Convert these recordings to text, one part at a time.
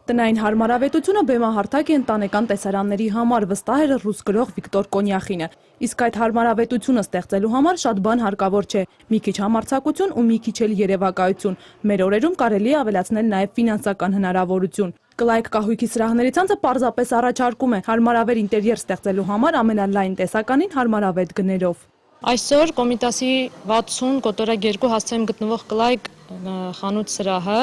Տնային հարմարավետությունը բեմահարթակ է ընտանեկան տեսարանների համար, վստահ էր ռուս գրող Վիկտոր Կոնյախինը։ Իսկ այդ հարմարավետությունը ստեղծելու համար շատ բան հարկավոր չէ՝ մի քիչ համարձակություն ու մի քիչ էլ երևակայություն։ Մեր օրերում կարելի է ավելացնել նաև ֆինանսական հնարավորություն։ Կլայք կահույքի սրահների ցանցը պարզապես առաջարկում է հարմարավետ ինտերիեր ստեղծելու համար ամենալայն տեսականին հարմարավետ գներով։ Այսօր Կոմիտասի 60 կոտորակ 2 հասցեում գտնվող Կլայք խանութ սրահը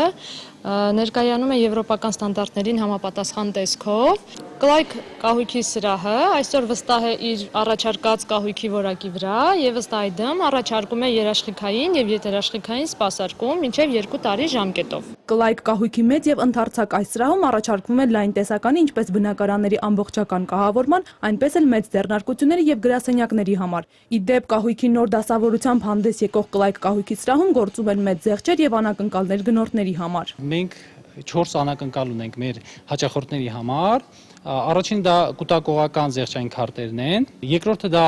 ներկայանում է եվրոպական ստանդարտներին համապատասխան տեսքով։ Կլայք կահույքի սրահը այսօր վստահ է իր առաջարկած կահույքի որակի վրա եւ ըստ այդմ առաջարկում է երաշխիքային եւ յետերաշխիքային սպասարկում մինչեւ 2 տարի ժամկետով։ Կլայք կահույքի մեծ եւ ընդարձակ այս սրահում առաջարկվում է լայն տեսականի ինչպես բնակարանների ամբողջական կահավորման, այնպես էլ մեծ ձեռնարկությունների եւ գրասենյակների համար։ Ի դեպ կահույքի նոր դասավորությամբ հանդես եկող Կլայք կահույքի սրահում գործում են մեծ զեղչեր եւ անակնկալներ գնորդների համար։ Մենք 4 անակնկալ ունենք մեր հաճախորդների համար։ Առաջին դա կուտակողական զեղչային քարտերն են, երկրորդը դա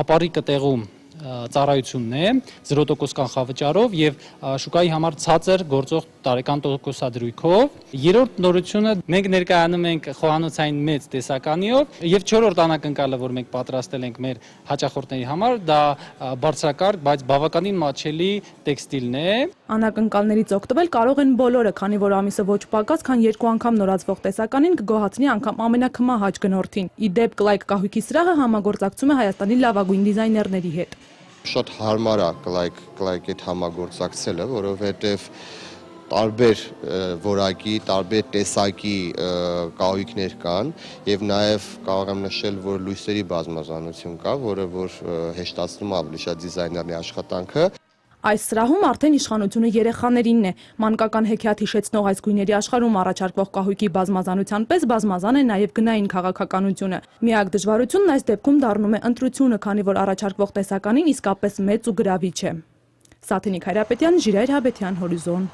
ապարիկը տեղում ծառայությունն է 0% կանխավճարով եւ շուկայի համար ցածր գործող տարեկան տոկոսադրույքով։ Երրորդ նորությունը մենք ներկայանում ենք խոհանոցային մեծ տեսականիով եւ չորրորդ անակնկալը, որ մենք պատրաստել ենք մեր հաճախորդների համար, դա բարձրակարգ, բայց բավականին մատչելի տեքստիլն է։ Անակնկալներից օգտվել կարող են բոլորը, քանի որ ամիսը ոչ պակաս, քան 2 անգամ նորացվող տեսականին կգոհացնի անգամ ամենակմահաճ գնորդին։ Ի դեպ Կլայք կահույքի սրահը համագործակցում է Հայաստանի լավագույն դիզայներների հետ։ Շատ հարմար է Կլայքի հետ համագործակցելը, որովհետև տարբեր որակի, տարբեր տեսակի կահույքներ կան եւ նաեւ կարող եմ նշել, որ լույսերի բազմազանություն կա, որը որ հեշտացնում է ավելի շատ դիզայներների աշխատանքը։ Այս սրահում արդեն իշխանությունը երեխաներինն է։ Մանկական հեքիաթ հիշեցնող այս գույների աշխարհում առաջարկվող կահույքի բազմազանության պես բազմազան է նաև գնային քաղաքականությունը։ Միակ դժվարությունն այս դեպքում դառնում է ընտրությունը, քանի որ առաջարկվող տեսականին իսկապես մեծ ու գրավիչ է։ Սաթենիկ Հայրապետյան, Ժիրայր Հաբետյան, Հորիզոն։